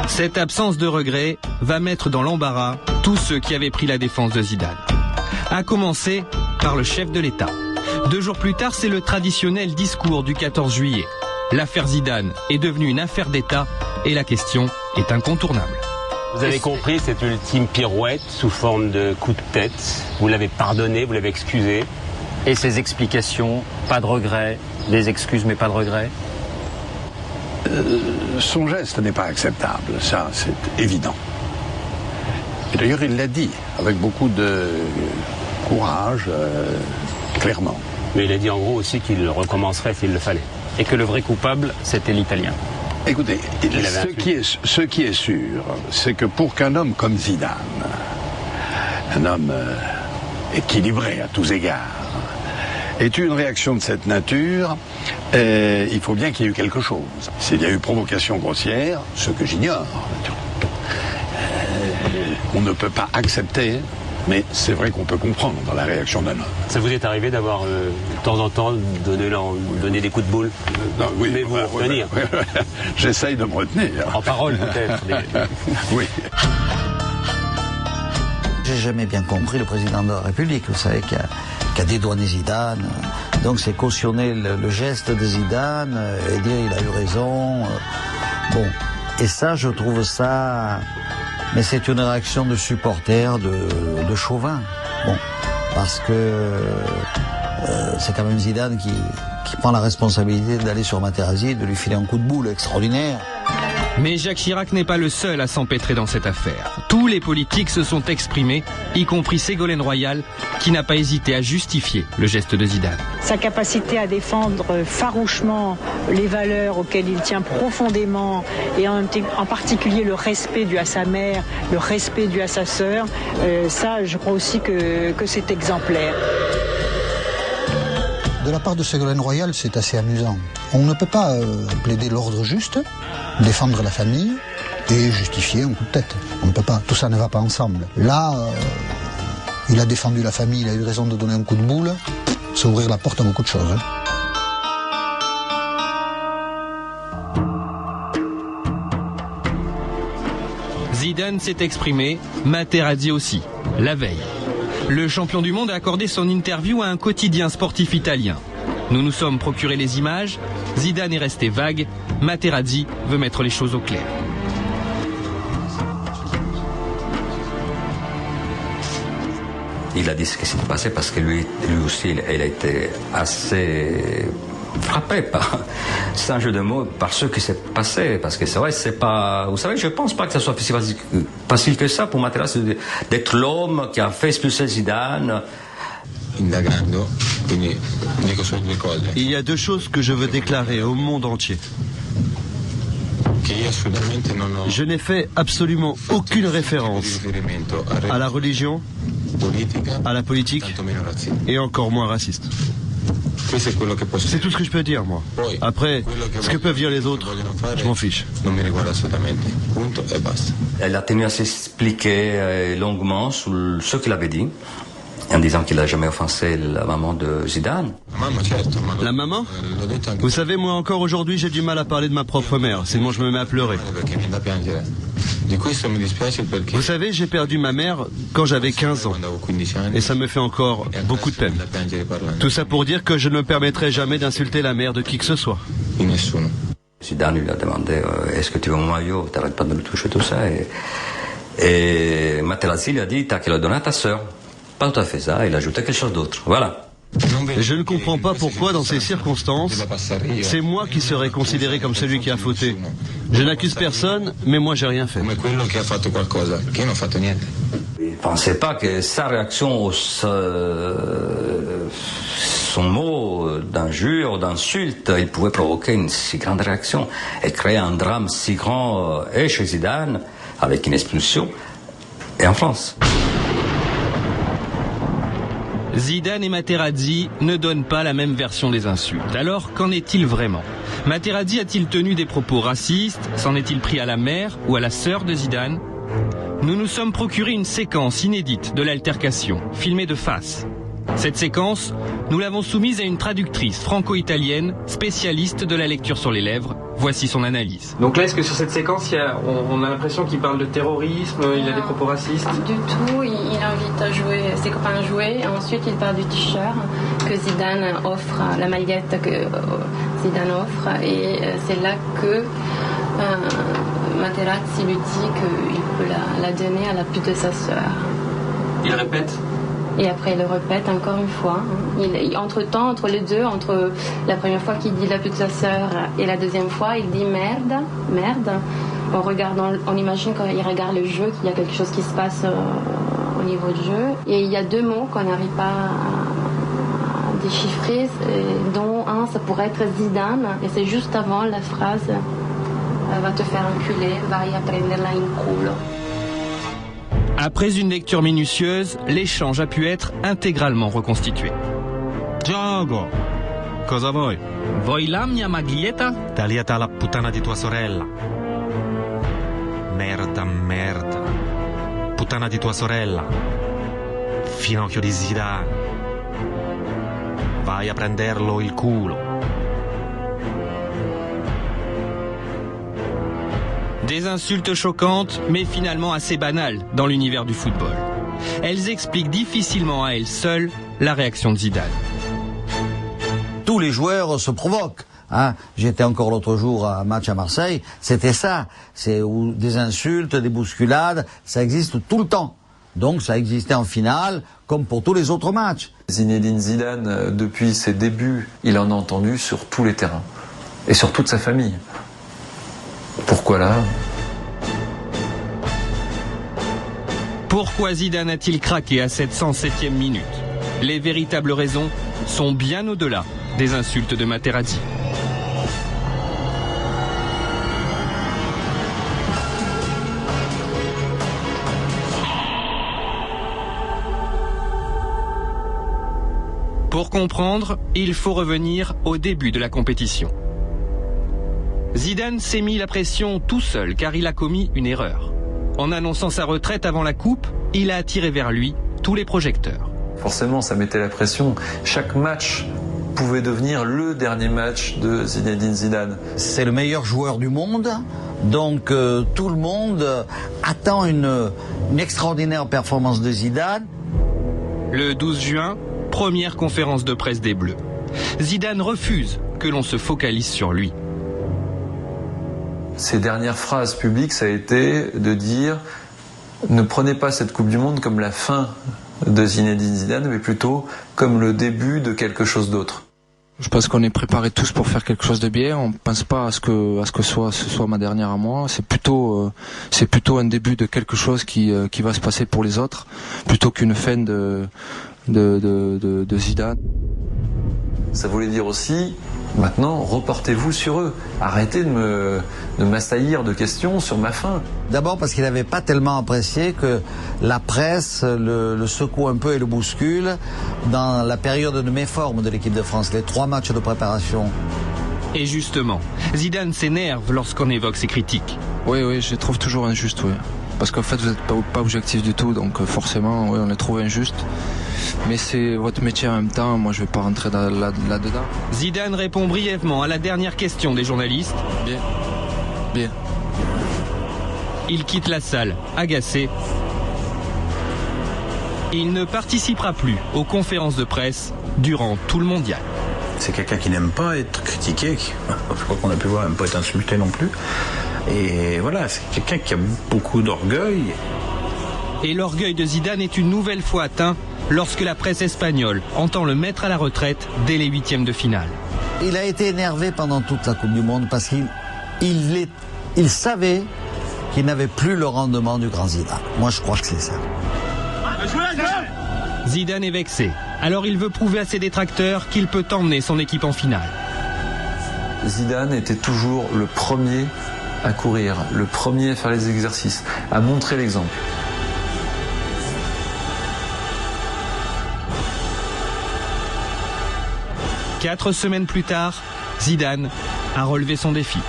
Cette absence de regret va mettre dans l'embarras tous ceux qui avaient pris la défense de Zidane. À commencer par le chef de l'État. 2 jours plus tard, c'est le traditionnel discours du 14 juillet. L'affaire Zidane est devenue une affaire d'État et la question est incontournable. Vous avez compris cette ultime pirouette sous forme de coup de tête. Vous l'avez pardonné, vous l'avez excusé. Et ses explications, pas de regret, des excuses mais pas de regret. Son geste n'est pas acceptable, ça c'est évident. Et d'ailleurs il l'a dit avec beaucoup de courage, clairement. Mais il a dit en gros aussi qu'il recommencerait s'il le fallait. Et que le vrai coupable, c'était l'Italien. Écoutez, ce qui est sûr, c'est que pour qu'un homme comme Zidane, un homme équilibré à tous égards, ait eu une réaction de cette nature, il faut bien qu'il y ait eu quelque chose. S'il y a eu provocation grossière, ce que j'ignore, on ne peut pas accepter, mais c'est vrai qu'on peut comprendre dans la réaction d'un homme. Ça vous est arrivé d'avoir de temps en temps donné des coups de boule? Non, oui, mais vous retenir. J'essaye de me retenir. En parole peut-être. Oui. J'ai jamais bien compris le président de la République, vous savez, qui a dédouané Zidane. Donc c'est cautionner le geste de Zidane et dire il a eu raison. Bon, et ça, je trouve ça... Mais c'est une réaction de supporters, de chauvin. Bon, parce que c'est quand même Zidane qui prend la responsabilité d'aller sur Materazzi et de lui filer un coup de boule extraordinaire. Mais Jacques Chirac n'est pas le seul à s'empêtrer dans cette affaire. Tous les politiques se sont exprimés, y compris Ségolène Royal, qui n'a pas hésité à justifier le geste de Zidane. Sa capacité à défendre farouchement les valeurs auxquelles il tient profondément, et en particulier le respect dû à sa mère, le respect dû à sa sœur, ça je crois aussi que c'est exemplaire. De la part de Ségolène Royal, c'est assez amusant. On ne peut pas plaider l'ordre juste, défendre la famille et justifier un coup de tête. On ne peut pas, tout ça ne va pas ensemble. Là, il a défendu la famille, il a eu raison de donner un coup de boule, c'est ouvrir la porte à beaucoup de choses. Zidane s'est exprimé, Materazzi aussi, la veille. Le champion du monde a accordé son interview à un quotidien sportif italien. Nous nous sommes procuré les images, Zidane est resté vague, Materazzi veut mettre les choses au clair. Il a dit ce qui s'est passé parce que lui aussi, il a été assez frappé par, c'est un jeu de mots, par ce qui s'est passé. Parce que c'est vrai, c'est pas, vous savez, je pense pas que ça soit facile que ça pour Materazzi d'être l'homme qui a fait expulser Zidane. Il y a 2 choses que je veux déclarer au monde entier. Je n'ai fait absolument aucune référence à la religion, à la politique et encore moins raciste. C'est tout ce que je peux dire, moi. Après, ce que peuvent dire les autres, je m'en fiche. Elle a tenu à s'expliquer longuement sur ce qu'il avait dit, en disant qu'il n'a jamais offensé la maman de Zidane. La maman? Vous savez, moi encore aujourd'hui, j'ai du mal à parler de ma propre mère, sinon je me mets à pleurer. Vous savez, j'ai perdu ma mère quand j'avais 15 ans. Et ça me fait encore beaucoup de peine. Tout ça pour dire que je ne me permettrai jamais d'insulter la mère de qui que ce soit. Zidane lui a demandé est-ce que tu veux mon maillot? T'arrêtes pas de le toucher, tout ça. Et Materazzi lui a dit t'as qu'à le donner à ta sœur. Pas tout à fait ça, il a ajouté quelque chose d'autre. Voilà. Je ne comprends pas pourquoi, dans ces circonstances, c'est moi qui serais considéré comme celui qui a fauté. Je n'accuse personne, mais moi j'ai rien fait. Il ne pensait pas que sa réaction, son mot d'injure, d'insulte, il pouvait provoquer une si grande réaction et créer un drame si grand et chez Zidane, avec une expulsion, et en France. Zidane et Materazzi ne donnent pas la même version des insultes. Alors, qu'en est-il vraiment? Materazzi a-t-il tenu des propos racistes? S'en est-il pris à la mère ou à la sœur de Zidane? Nous nous sommes procuré une séquence inédite de l'altercation, filmée de face. Cette séquence, nous l'avons soumise à une traductrice franco-italienne, spécialiste de la lecture sur les lèvres. Voici son analyse. Donc là, est-ce que sur cette séquence, on a l'impression qu'il parle de terrorisme, il a des propos racistes? Du tout, il invite à jouer, ses copains à jouer, et ensuite il parle du t-shirt que Zidane offre, la maillette que Zidane offre, et c'est là que Materazzi lui dit qu'il peut la donner à la pute de sa sœur. Il répète? Et après, il le répète encore une fois. Entre-temps, entre les deux, entre la première fois qu'il dit la pute de sa sœur et la deuxième fois, il dit merde, merde. On imagine quand il regarde le jeu qu'il y a quelque chose qui se passe au niveau du jeu. Et il y a deux mots qu'on n'arrive pas à déchiffrer, dont un, ça pourrait être Zidane. Et c'est juste avant la phrase « va te faire enculer, vai a prenderla in culo ». Après une lecture minutieuse, l'échange a pu être intégralement reconstitué. Gioco, cosa vuoi? Vuoi la mia maglietta? Tagliata la puttana di tua sorella. Merda, merda. Puttana di tua sorella. Finocchio di Zidane. Vai a prenderlo il culo. Des insultes choquantes, mais finalement assez banales dans l'univers du football. Elles expliquent difficilement à elles seules la réaction de Zidane. Tous les joueurs se provoquent. Hein. J'étais encore l'autre jour à un match à Marseille, c'était ça. C'est des insultes, des bousculades, ça existe tout le temps. Donc ça existait en finale, comme pour tous les autres matchs. Zinedine Zidane, depuis ses débuts, il en a entendu sur tous les terrains. Et sur toute sa famille. Pourquoi là? Pourquoi Zidane a-t-il craqué à cette 107e minute? Les véritables raisons sont bien au-delà des insultes de Materazzi. Pour comprendre, il faut revenir au début de la compétition. Zidane s'est mis la pression tout seul car il a commis une erreur. En annonçant sa retraite avant la coupe, il a attiré vers lui tous les projecteurs. Forcément, ça mettait la pression. Chaque match pouvait devenir le dernier match de Zinedine Zidane. C'est le meilleur joueur du monde, donc tout le monde attend une extraordinaire performance de Zidane. Le 12 juin, première conférence de presse des Bleus. Zidane refuse que l'on se focalise sur lui. Ses dernières phrases publiques, ça a été de dire « Ne prenez pas cette Coupe du Monde comme la fin de Zinedine Zidane, mais plutôt comme le début de quelque chose d'autre. » Je pense qu'on est préparés tous pour faire quelque chose de bien. On ne pense pas à ce que ce soit ma dernière à moi. C'est plutôt un début de quelque chose qui va se passer pour les autres, plutôt qu'une fin de Zidane. Ça voulait dire aussi, maintenant, reportez-vous sur eux. Arrêtez de m'assaillir de questions sur ma fin. D'abord parce qu'il n'avait pas tellement apprécié que la presse le secoue un peu et le bouscule dans la période de méforme de l'équipe de France, les 3 matchs de préparation. Et justement, Zidane s'énerve lorsqu'on évoque ses critiques. Oui, je les trouve toujours injustes, oui. Parce qu'en fait, vous n'êtes pas objectif du tout, donc forcément, oui, on les trouve injustes. Mais c'est votre métier en même temps, moi je ne vais pas rentrer là-dedans. Zidane répond brièvement à la dernière question des journalistes. Bien. Il quitte la salle, agacé. Il ne participera plus aux conférences de presse durant tout le mondial. C'est quelqu'un qui n'aime pas être critiqué, je crois qu'on a pu voir, n'aime pas être insulté non plus. Et voilà, c'est quelqu'un qui a beaucoup d'orgueil. Et l'orgueil de Zidane est une nouvelle fois atteint lorsque la presse espagnole entend le mettre à la retraite dès les 8e de finale. Il a été énervé pendant toute la Coupe du Monde parce qu'il savait qu'il n'avait plus le rendement du grand Zidane. Moi je crois que c'est ça. Zidane est vexé. Alors il veut prouver à ses détracteurs qu'il peut emmener son équipe en finale. Zidane était toujours le premier à courir, le premier à faire les exercices, à montrer l'exemple. Quatre semaines plus tard, Zidane a relevé son défi.